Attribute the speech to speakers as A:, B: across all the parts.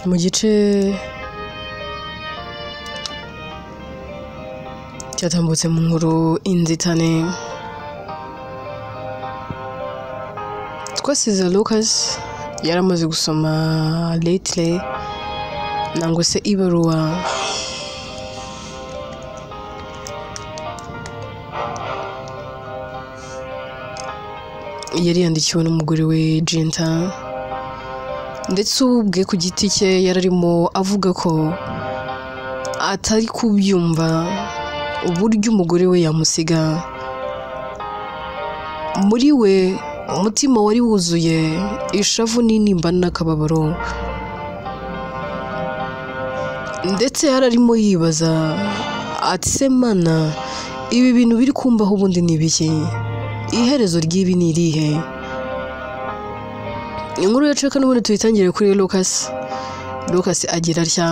A: mu gice cyatambutse mu nkuru inzitane twasize Lucas yaramaze gusoma lately nangwa se ibaruwa yari yandikiwe n'umugore we Jinta ndetse ubwe ku giti cye yararimo avuga ko atari kubyumva uburyo umugore we yamusiga muri we umutima wari wuzuye ishavu n'intimba n'akababaro ndetse yararimo yibaza ati se mana ibi bintu biri kumbaho ubundi ni ibiki iherezo ry'ibi ni irihe inkuru yacu reka n'ubundi tuyitangire kuri Lucas agira atya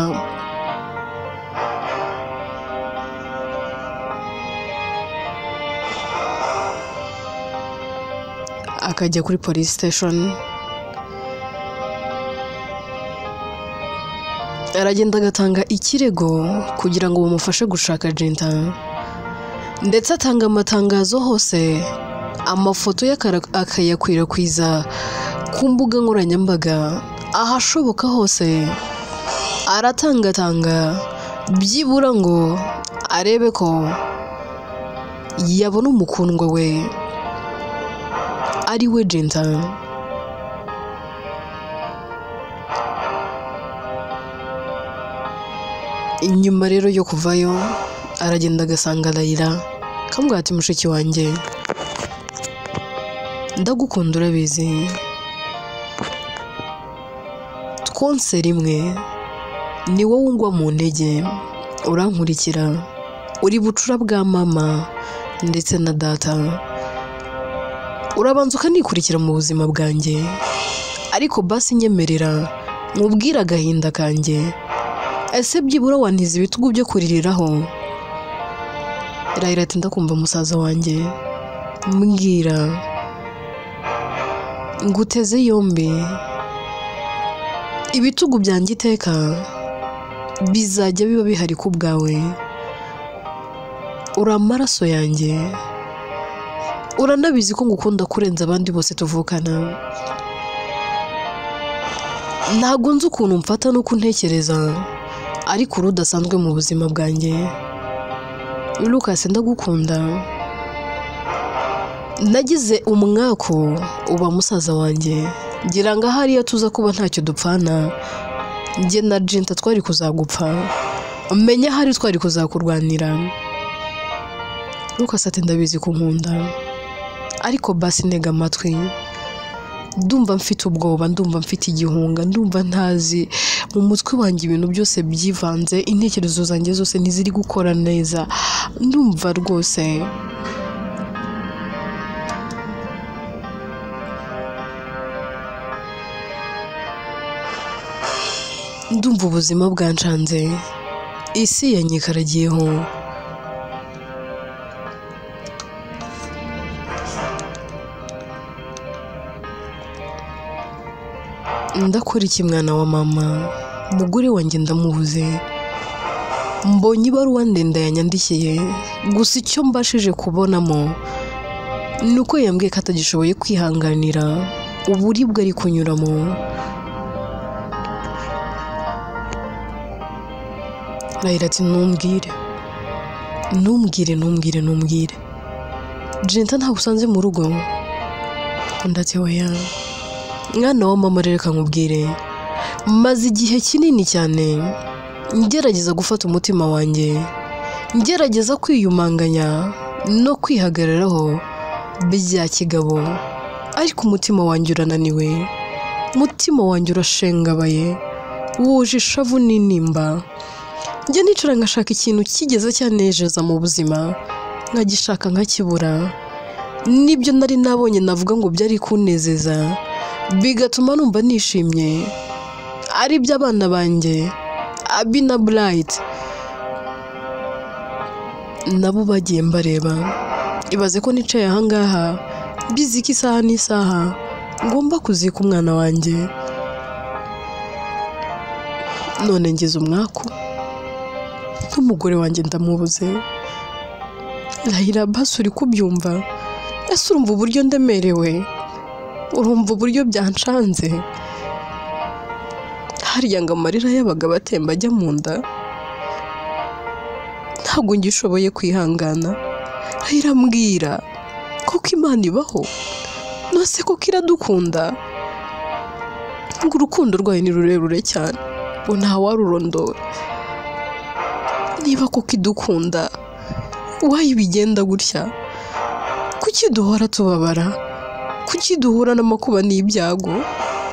A: akajya kuri police station aragenda agatanga ikirego kugira ngo bamufashe gushaka Jinta ndetse atanga amatangazo hose amafoto akayakwirakwiza ku mbuga nkoranyambaga ahashoboka hose aratangatanga byibura ngo arebe ko yabona umukundwa we ari we Jinta inyuma rero yo kuvayo aragenda agasanga Layla kamubwira ati mushiki wanjye ndagukunda urabizi twonse rimwe ni wowe ungwa mu ntege urankurikira uri bucura bwa mama ndetse na data urabanza ukanikurikira mu buzima bwanjye ariko basi nyemerera nkubwira agahinda kanjye ese byibura wantiza ibitugu byo kuririraho Layla ati ndakumva musaza wanjye mbwira nguteze yombi ibitugu byanjye iteka bizajya biba bihari ku bwawe uri amaraso yanjye uranabizi ko ngukunda kurenza abandi bose tuvukana ntabwo nzi ukuntu mfata nuko ntekereza ariko urudasanzwe mu buzima bwanjye Lucas ndagukunda nagize umwako uba musaza wanjye ngira ngo hariya tuza kuba ntacyo dupfana njye na Jinta twari kuzagupfa menya hari twari kuzakurwanira Lucas ati ndabizi ko nkunda ariko basi ntega amatwi ndumva mfite ubwoba ndumva mfite igihunga ndumva ntazi mu mutwe wanjye ibintu byose byivanze intekerezo zanjye zose ntiziri gukora neza ndumva rwose ndumva ubuzima bwancanze isi yanyikaragiyeho ndakora iki mwana wa mama umugore wanjye ndamubuze mbonye ibaruwa ndende yanyandikiye gusa icyo mbashije kubonamo ni uko yambwiye ko atagishoboye kwihanganira uburibwe ari kunyuramo Layla ati ntumbwire Jinta ntabwo usanze mu rugo ndetse oya mwana wa mama reka nkubwire maze igihe kinini cyane ngerageza gufata umutima wanjye ngerageza kwiyumanganya no kwihagararaho bya kigabo ariko umutima wanjye urananiwe umutima wanjye urashengabaye wuje ishavu n'intimba njye nicara ngashaka ikintu kigeze cyanejeza mu buzima nkagishaka nkakibura nibyo nari nabonye navuga ngo byari kunezeza bigatuma numva nishimye ari by'abana banjye Abi na Bright nabo bagiye mbareba ibaze ko nicaye aha ngaha biziki isaha n'isaha ngomba kuzika umwana wanjye none ngeze umwaku n'umugore wanjye ndamubuze. Rahira basi uri kubyumva? Ese urumva uburyo ndemerewe? Urumva uburyo byanshanze? Harya ngo amarira y'abagabo atemba ajya mu nda? Ntabwo ngishoboye kwihangana. Rahira mbwira, koko Imana ibaho? Nose koko iradukunda? Ngo urukundo rwayo ni rurerure cyane, ngo ntawarurondora. Niba koko idukunda, wayi bigenda gutya? Kuki duhora tubabara? Kuki duhura n'amakuba n'ibyago?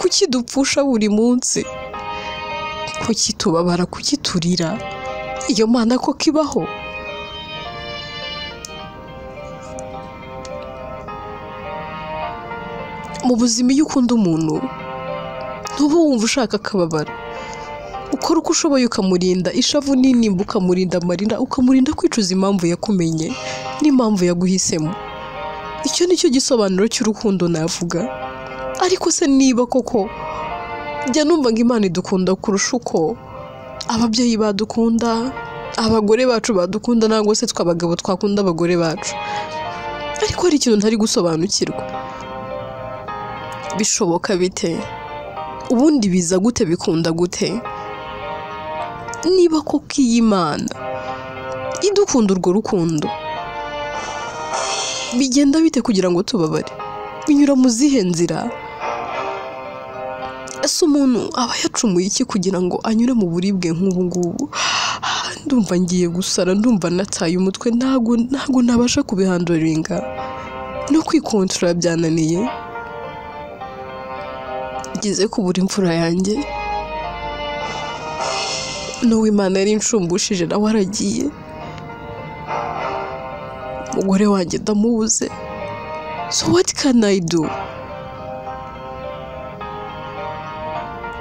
A: Kuki dupfusha buri munsi? Kuki tubabara? Kuki turira? Iyo Mana koko ibaho? Mu buzima iyo ukunda umuntu ntuba wumva ushaka akababara. Ukora uko ushoboye ukamurinda ishavu n'intimba, ukamurinda amarira, ukamurinda kwicuza impamvu yakumenye n'impamvu yaguhisemo. Icyo nicyo gisobanuro cy'urukundo navuga. Ariko se niba koko njya numva ngo Imana idukunda kurusha uko ababyeyi badukunda, abagore bacu badukunda, ntabwo se tw'abagabo twakunda abagore bacu. Ariko hari ikintu ntari gusobanukirwa. Bishoboka bite? Ubundi biza gute? Bikunda gute? Niba koko iyi Imana idukunda urwo rukundo, bigenda bite kugira ngo tubabare? Binyura mu zihe nzira? Ese umuntu aba yacumuye iki kugira ngo anyure mu buribwe nk'ubu ngubu? Ndumva ngiye gusara, ndumva nataye umutwe, ntago nabasha kubihandoringa. No kwikontorora byananiye. Ngize kubura imfura yanjye, n'uwo Imana yari inshumbushije nawe aragiye. Umugore wanjye ndamubuze. So what can I do?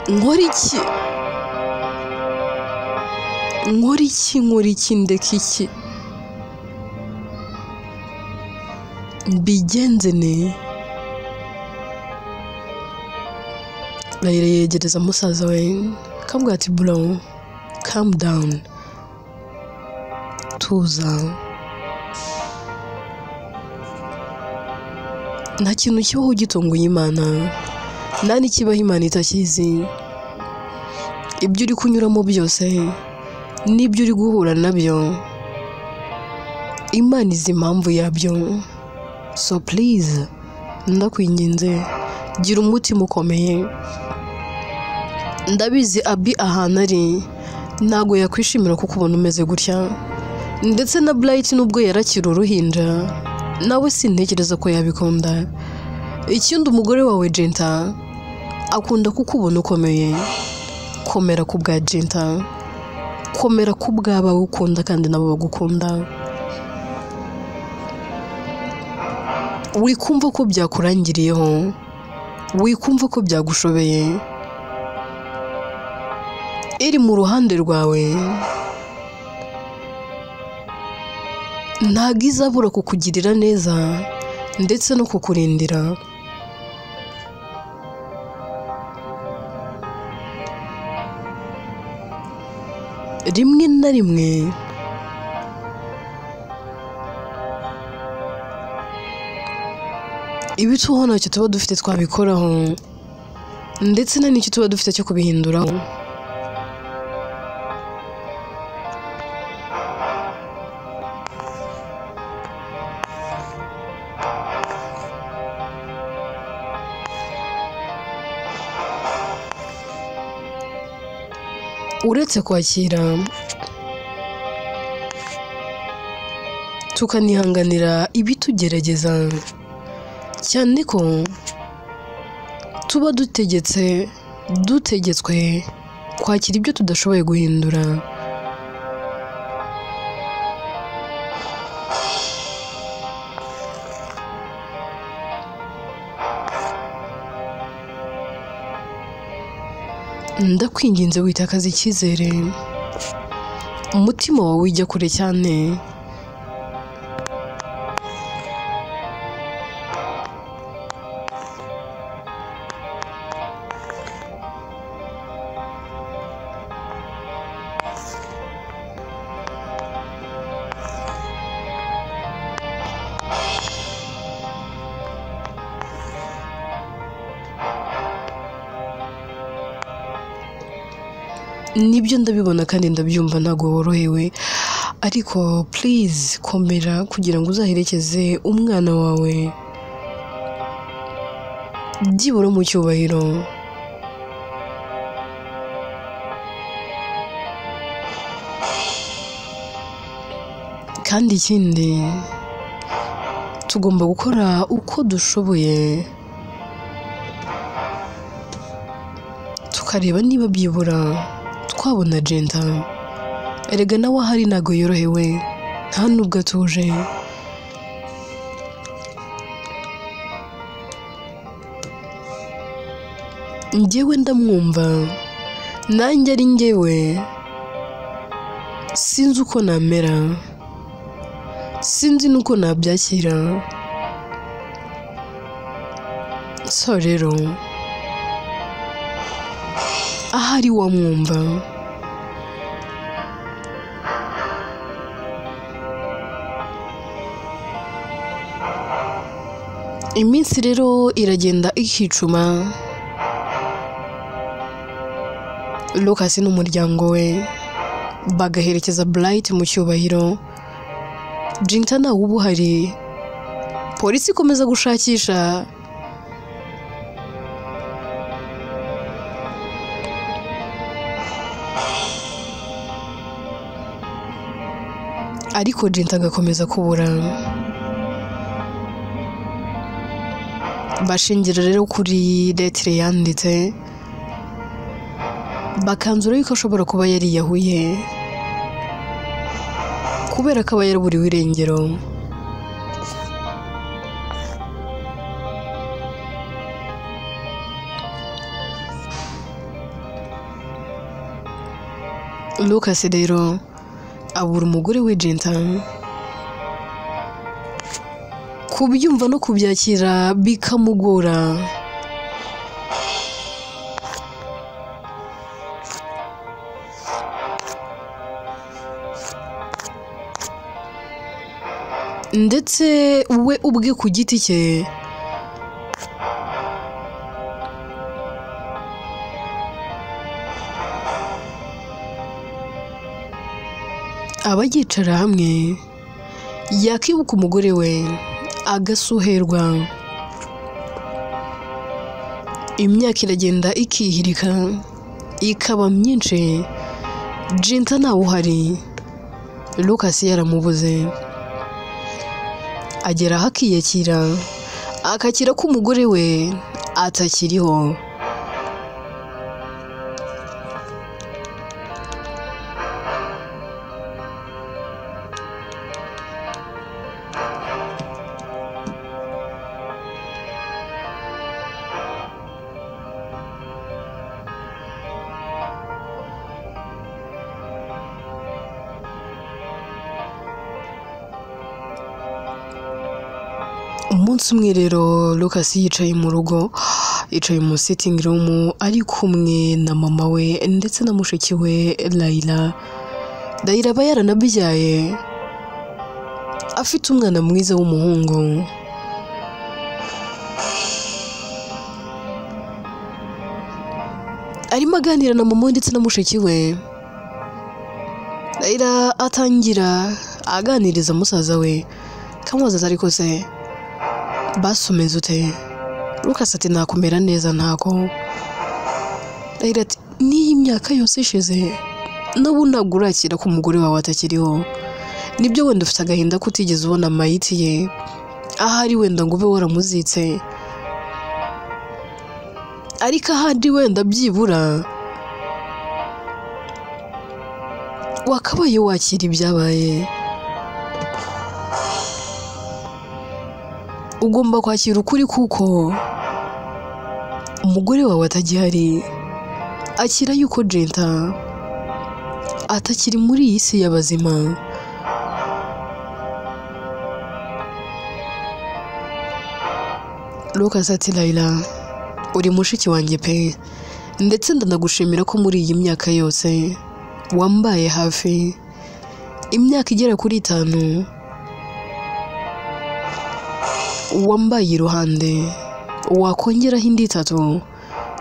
A: Nkora iki? Ndeka iki? Mbigenze ne? Rahira yegereza musaza we akambwira ati bro, calm down, tuza. Nta kintu kibaho gitunguye Imana, nta n'ikibaho Imana itakizi. Ibyo uri kunyuramo byose n'ibyo uri guhura nabyo, Imana izi impamvu yabyo. So please, ndakwinginze gira umutima ukomeye. Ndabizi Abi ahantu ari ntago yakwishimira kuko ubona umeze gutya, ndetse na Bright nubwo yarakira uruhinja nawe sintekereza ko yabikunda. Ikindi umugore wawe Jenta akunda kukubona ukomeye. Komera ku bwa Jenta, komera ku bw'abawe ukunda kandi nabo bagukunda. Wikumva ko byakurangiriyeho, wikumva ko byagushobeye. Iri mu ruhande rwawe ntago izabura kukugirira neza ndetse no kukurindira. Rimwe na rimwe ibi tuho ntacyo tuba dufite twabikoraho, ndetse nta n'icyo tuba dufite cyo kubihinduraho. Uretse kwakira tukanihanganira ibitugerageza, cyane ko tuba dutegetswe kwakira ibyo tudashoboye guhindura. Ndakwinginze witakaza icyizere, umutima wawe ujya kure cyane. nibyo ndabibona kandi ndabyumva ntago worohewe, ariko please komera kugira ngo uzaherekeze umwana wawe byibura mu cyubahiro. Kandi ikindi tugomba gukora uko dushoboye tukareba niba byibura twabona Jenta. Erega nawe ahari ntago yorohewe, nta nubwo atuje. Njyewe ndamwumva, nanjye ari njyewe sinzi uko namera, sinzi nuko nabyakira. So rero ahari wamwumva. Iminsi rero iragenda ikicuma. Lucas n'umuryango we bagaherekeza Bright mu cyubahiro. Jenta nawe ubu hari, polisi ikomeza gushakisha. Ariko Jenta agakomeza kubura. Bashingira rero kuri letre yanditse, bakanzura yuko ashobora kuba yariyahuye kubera ko aba yaraburiwe irengero. Lucas rero abura umugore we Jenta. Kubyumva no kubyakira bikamugora. Ndetse we ubwe ku giti cye aba yicara hamwe yakibuka umugore we agasuherwa. Imyaka iragenda ikihirika ikaba myinshi, Jenta nawe uhari, Lucas yaramubuze. Agera aho akiyakira, akakira ko umugore we atakiriho. Umunsi umwe rero Lucas yicaye mu rugo, yicaye mu sitting room ari kumwe na mama we ndetse na mushiki we Layla. Layla aba yaranabyaye, afite umwana mwiza w'umuhungu. Arimo aganira na mama we ndetse na mushiki we. Layla atangira aganiriza musaza we, kamubaza ariko se basomeza ute? Lucas ati nakumera neza ntago. Layla ati niyi imyaka yose ishize nabu ntabwo urakira ko umugore wawe atakiriho. Nibyo wenda ufite agahinda ko utigeze ubona mayiti ye, ahari wenda ngo ube waramuzitse, ariko ahandi wenda byibura wakabaye wakira ibyabaye. Ugomba kwakira ukuri kuko umugore wawe atagihari. Akira yuko Jenta atakiri muri iyi si y'abazima. Lucas ati Layla uri mushiki wanjye pe, ndetse ndanagushimira ko muri iyi myaka yose wambaye hafi, imyaka igera kuri 5 wambaye iruhande, wakongeraho indi 3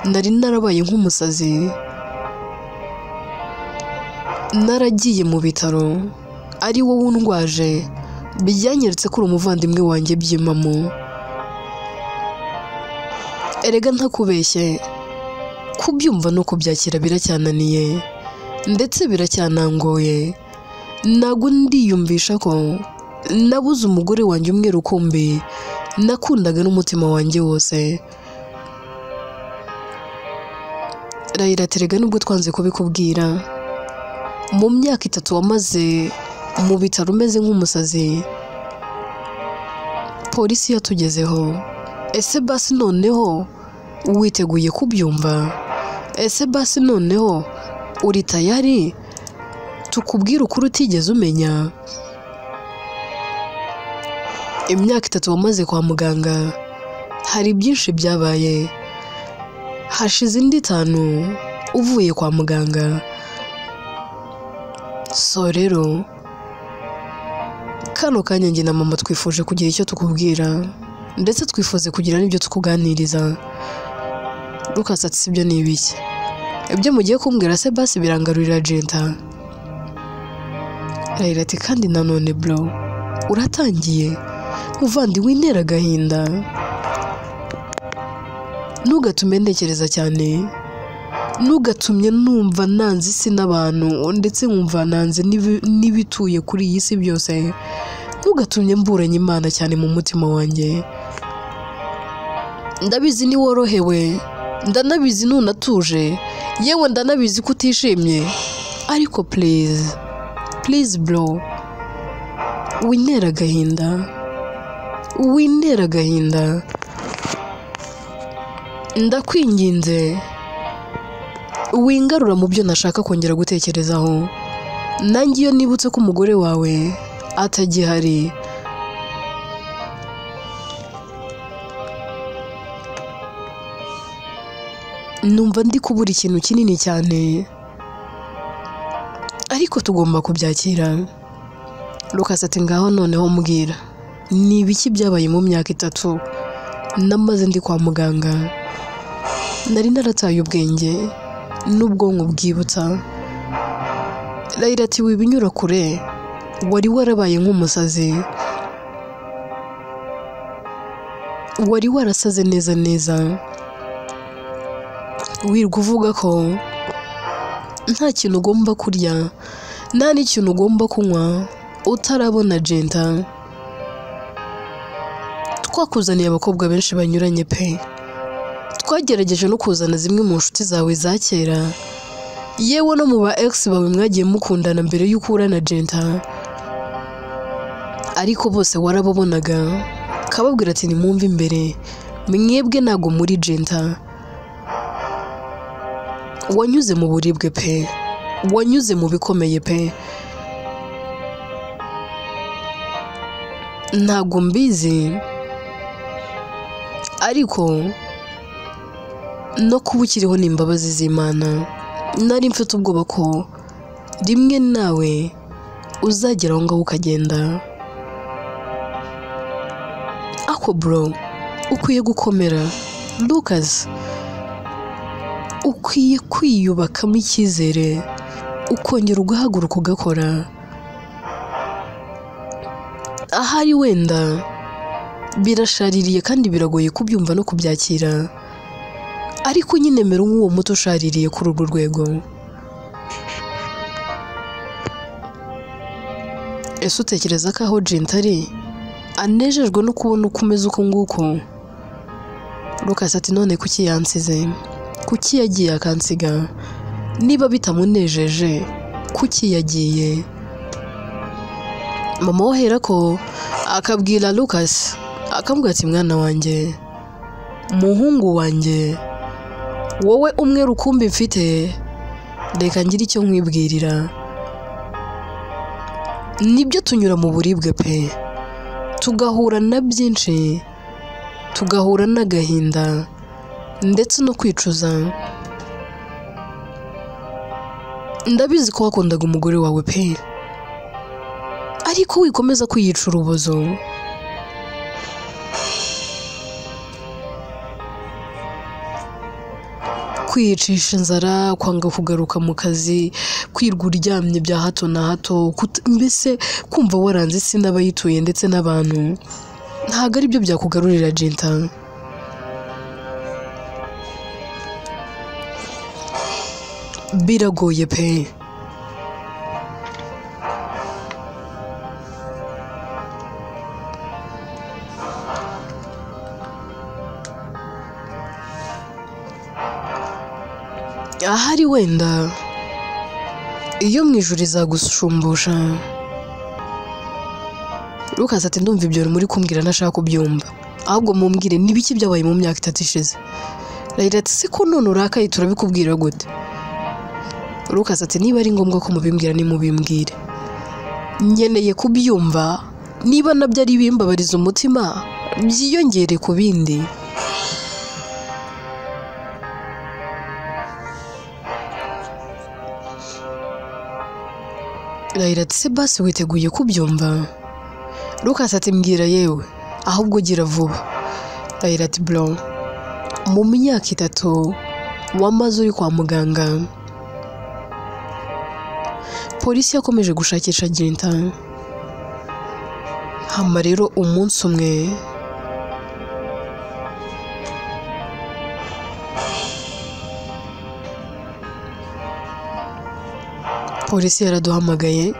A: nari narabaye nk'umusazi. naragiye mu bitaro ari wowe undwaje byanyeretse ko uri umuvandimwe wanjye byimamo. Erega ntakubeshye kubyumva no kubyakira biracyananiye ndetse biracyanangoye. Ntabwo ndiyumvisha ko nabuze umugore wanjye umwe rukumbi nakundaga n'umutima wanjye wose. Raila terega nubwo twanze kubikubwira, mu myaka 3 wamaze mu bitaro umeze nk'umusazi, polisi yatugezeho. Ese basi noneho witeguye kubyumva? Ese basi noneho uri tayari tukubwira ukuri utigeze umenya? Imyaka 3 wamaze kwa muganga, hari byinshi byabaye. Hashize indi 5 uvuye kwa muganga. So rero kano kanya njye na mama twifuje kugira icyo tukubwira ndetse twifuze kugira n'ibyo tukuganiriza. Lucas ati sibyo ni ibiki? Ibyo mugiye kumbwira se basi birangarurira Jenta? Raila ati kandi nanone bro uratangiye muvandi wintera agahinda. Nugatume ntekereza cyane, nugatumye numva nanze isi n'abantu ndetse nkumva nanze n'ibituye kuri iyi si byose. Nugatumye mburanye Imana cyane mu mutima wanjye. Ndabizi ni worohewe, ndanabizi nunatuje, yewe ndanabizi kutishimye, ariko please bro wintera agahinda, wintera agahinda. Ndakwinginze wingarura mu byo nashaka kongera gutekerezaho. Nanjye iyo nibutse ko umugore wawe atagihari, numva ndi kubura ikintu kinini cyane, ariko tugomba kubyakira. Lucas ati ngaho noneho mbwira ni ibiki byabaye mu myaka 3 namaze ndi kwa muganga. Nari narataye ubwenge n'ubwonko bwibutsa. Raila ati wibinyura kure, wari warabaye nk'umusazi, wari warasaze neza. Wirwa uvuga ko nta kintu ugomba kurya, nta n'ikintu ugomba kunywa utarabona Jenta. Twakuzaniye abakobwa benshi banyuranye pe. Twagerageje no kuzana zimwe mu nshuti zawe za kera, yewe no mu ba ex bawe mwagiye mukundana mbere y'uko urana Jenta, ariko bose warababonaga kababwira ati nimumve imbere, mwebwe ntago muri Jenta. Wanyuze mu buribwe pe, wanyuze mu bikomeye pe. Ntago mbizi, ariko no kuba ukiriho n'imbabazi z'Imana. Nari mfite ubwoba ko rimwe nawe uzagera aho ngaho ukagenda. Ako bro ukwiye gukomera. Lucas ukwiye kwiyubakamo icyizere, ukongera ugahaguruka ugakora. Ahari wenda birashaririye kandi biragoye kubyumva no kubyakira, ariko nyine mera nk'uwo muto ushaririye kuri urwo rwego. Ese utekereza ko aho Jenta ari anejejwe no kubona uko umeze uko nguko? Lucas ati none kuki yansize? Kuki yagiye akansiga? Niba bitamunejeje kuki yagiye? Mama wahera ko akabwira Lucas, akambwira ati mwana wanjye, muhungu wanjye, wowe umwe rukumbi mfite, reka ngira icyo nkwibwirira. Nibyo tunyura mu buribwe pe, tugahura na byinshi, tugahura n'agahinda ndetse no kwicuza. Ndabizi ko wakundaga umugore wawe pe, ariko wikomeza kwiyica urubozo. kwiyicisha inzara, kwanga kugaruka mu kazi, kwirwa uryamye bya hato na hato, mbese kumva waranze isi n'abayituye ndetse n'abantu, ntabwo ari byo byakugarurira Jinta. Biragoye pe. Ahari wenda iyo mu ijuru izagushumbusha. Lucas ati ndumva ibyo muri kumbwira ntashaka kubyumva, ahubwo mumbwire n'ibiki byabaye mu myaka 3 ishize. Raila ati se ko none urakaye turabikubwira gute? Lucas ati niba ari ngombwa ko mubimbwira ni mubimbwire, nkeneye kubyumva, niba nabyo ari bimbabariza umutima byiyongere ku bindi. Raila ati se basi witeguye kubyumva? Lucas ati mbwira yewe, ahubwo gira vuba. Raila ati bro, mu myaka 3 wamaze uri kwa muganga, polisi yakomeje gushakisha Jinta. Hama rero umunsi umwe polisi yaraduhamagaye,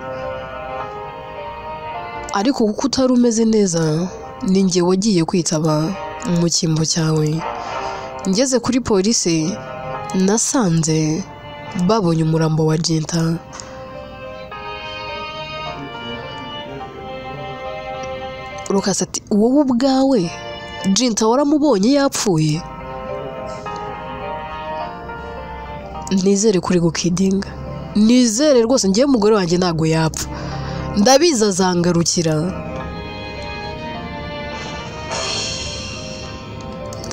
A: ariko kuko utari umeze neza ni njye wagiye kwitaba mu cyimbo cyawe. Ngeze kuri polisi nasanze babonye umurambo wa Jinta. Lucas ati wowe ubwawe Jinta waramubonye yapfuye? Nizere kuri gukidinga, nizere rwose ngiye umugore wanjye ntago yapfa, ndabiza zangarukira.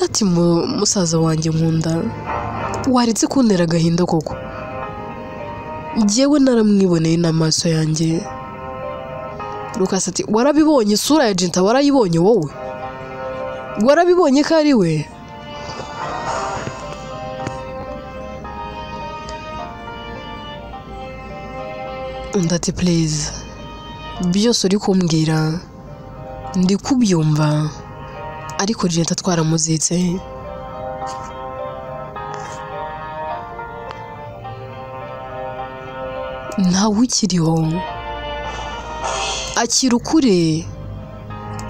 A: Ati musaza wanjye nkunda, waritse kuntera agahinda koko, njyewe naramwiboneye n'amaso yanjye. Lucas ati warabibonye isura ya Jinta, warayibonye wowe? Warabibonye ko ari we? Ndati please, byose uri kumbwira ndi kubyumva, ariko Jinta twaramuzitse. Ntawe ukiriho, akira ukuri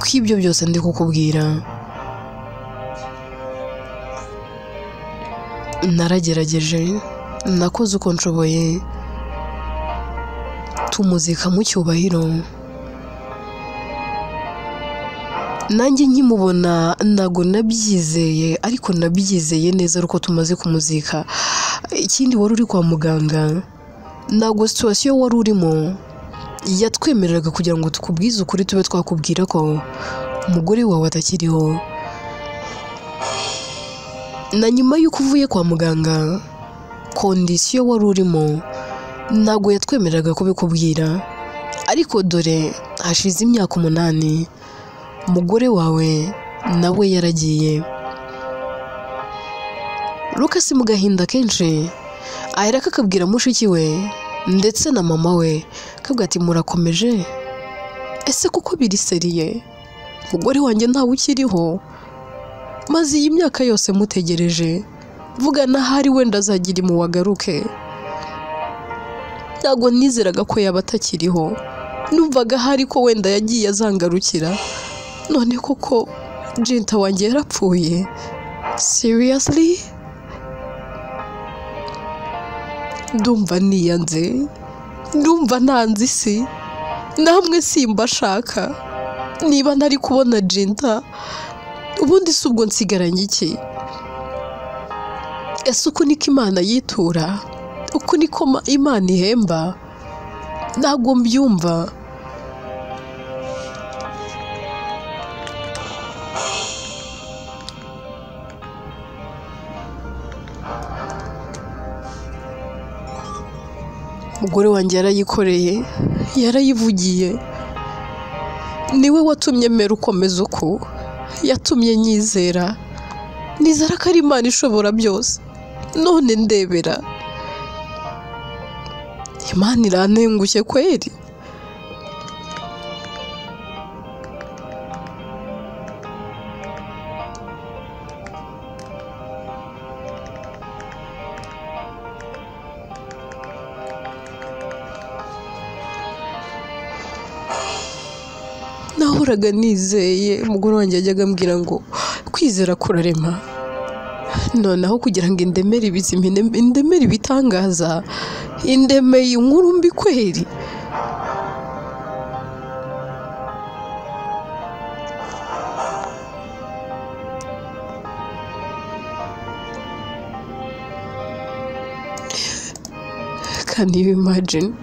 A: kw'ibyo byose ndi kukubwira. Naragerageje, nakoze uko nshoboye, tumuzika mu cyubahiro. Nanjye nkimubona ntago nabyizeye, ariko nabyizeye neza uko tumaze kumuzika. Ikindi wari uri kwa muganga, ntago situation wari urimo yatwemereraga kugira ngo tukubwize ukuri, tube twakubwira ko umugore wawe atakiriho. Na nyuma y'uko uvuye kwa muganga, condition wari urimo ntago yatwemereraga kubikubwira, ariko dore hashize imyaka 8 umugore wawe nawe yaragiye. Lucas mu gahinda kenshi ahera kakabwira mushiki we ndetse na mama we, kabwa ati murakomeje? Ese kuko biri seriye? Umugore wanjye ntawe ukiriho, maze iyi myaka yose mutegereje, vuga na hari wenda azagira mu wagaruke. Ntago nizeraga ko yaba atakiriho, numvaga hari ko wenda yagiye azangarukira. None koko Jinta wanjye yarapfuye? Seriously? Ndumva niyanze, ndumva ntanze isi, namwe simba shaka. Niba ntari kubona Jinta, ubundi si ubwo nsigaranye iki? Ese uko niko Imana yitura? Uko niko Imana ihemba? Ntago mbyumva. Umugore wanjye yarayikoreye, yarayivugiye, niwe watumye mera ukomeza uko, yatumye nyizera, nizera ko ari Imana ishobora byose. none ndebera Imana irantengushye kweri. Nahoraga nizeye, umugore wanjye yajyaga ambwira ngo kwizera kurarema, noneho kugira ngo indemere ibizima, indemere ibitangaza, indemeye inkuru mbi kweri. Can you imagine?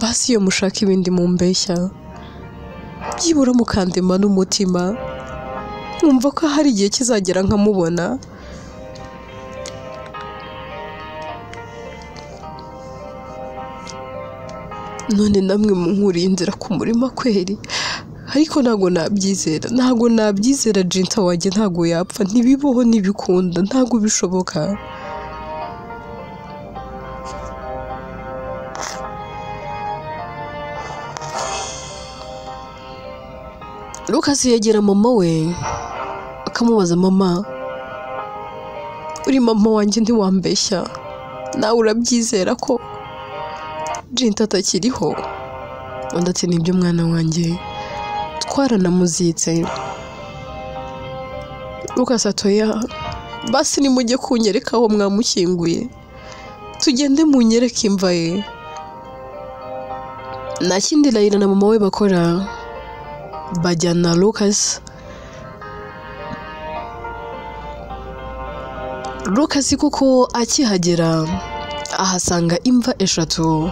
A: Basi iyo mushaka ibindi mumbeshya, byibura mukandema n'umutima, mwumva ko hari igihe kizagera nkamubona. None namwe munkuriye inzira ku murima kweri, ariko ntago nabyizera Jinta wanjye ntago yapfa, ntibibaho ntibikunda, ntago bishoboka. Lucas yegera mama we akamubaza, mama uri mama wanjye ntiwambeshya, nawe urabyizera ko Jinta atakiriho? Undi ati nibyo mwana wanjye, twaranamuzitse. Lucas atoya, basi nimujye kunyereka aho mwamushyinguye, tugende munyereke imva ye. Nta kindi Layla na mama we bakora, bajyana Lucas. Lucas kuko akihagera ahasanga imva eshatu.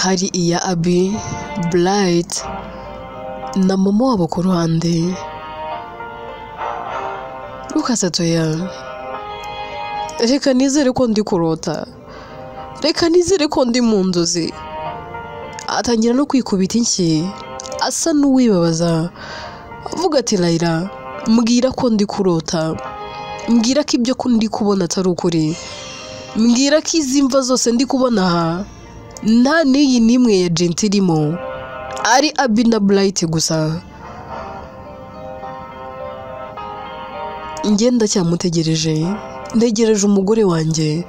A: Hari iya Abi, Bright na mama wabo ku ruhande. Lucas atoya, reka nizere ko ndi kurota, reka nizere ko ndi mu nzozi. Atangira no kwikubita inshyi asa n'uwibabaza, avuga ati Layla, mbwira ko ndi kurota, mbwira ko ibyo ndi kubona atari ukuri, mbwira ko izi mva zose ndi kubona aha nta n'iyi n'imwe ya Jinta irimo, ari Abi na Bright gusa. Ngenda cyamutegereje, ntegereje umugore wanjye,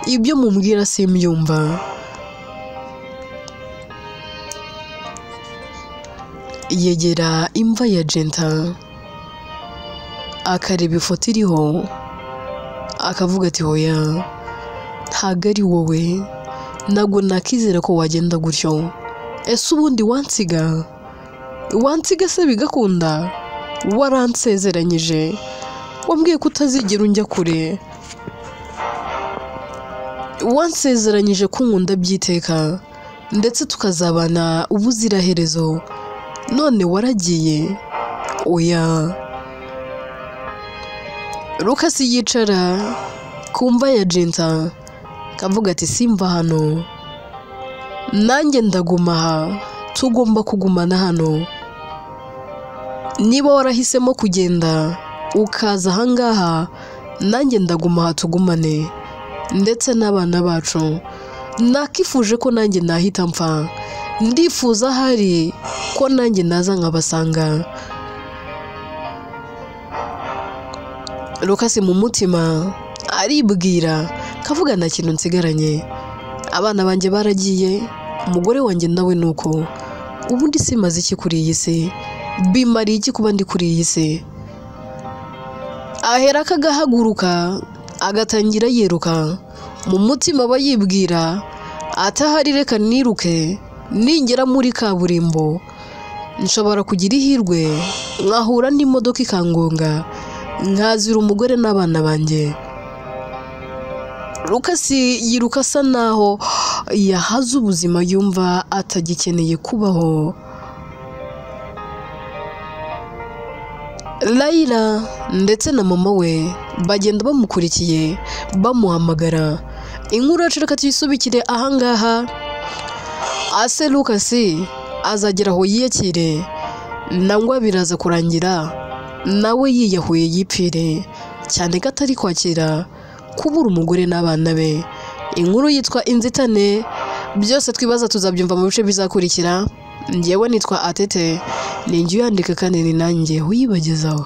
A: ibyo mumbwira simbyumva. Yegera imva ya Jinta akareba ifoto iriho, akavuga ati hoya, ntago ari wowe, ntago nakizera ko wagenda gutyo. Ese ubundi wansiga se bigakunda? Waransezeranyije, wambwiye ko utazigera unjya kure, wansezeranyije ko nkunda byiteka ndetse tukazabana ubuziraherezo, none waragiye. Oya. Lucas yicara ku mva ya Jinta akavuga ati simva hano, nanjye ndaguma aha, tugomba kugumana hano. Niba warahisemo kugenda ukaza ahangaha, nanjye ndaguma aha tugumane, ndetse n'abana bacu. Nakifuje ko nanjye nahita mpfa, ndifuza ahari ko nanjye naza nkabasanga. Lucas mu mutima aribwira, kavuga nta kintu nsigaranye, abana banjye baragiye, umugore wanjye nawe nuko, ubundi simaze iki kuri iyi si, bimariye iki kuba ndi kuri iyi si? Ahera akagahaguruka agatangira yiruka, mu mutima aba yibwira atahari reka niruke, ningera muri kaburimbo nshobora kugira ihirwe nkahura n'imodoka ikangonga, nkazira umugore n'abana banjye. Lucas yiruka asa naho yahaze ubuzima yumva atagikeneye kubaho. Layla ndetse na mama we bagenda bamukurikiye bamuhamagara. Inkuru yacu reka tuyisubikire ahangaha. Ase Lucas azagera aho yiyakire nangwa biraza kurangira nawe yiyahuye yipfire, cyane ko atari kwakira kubura umugore n'abana be. Inkuru yitwa Inzitane. Byose twibaza tuzabyumva mu bice bizakurikira. Njyewe nitwa Atete, ninjye uyandika kandi ni nanjye uyibagezaho.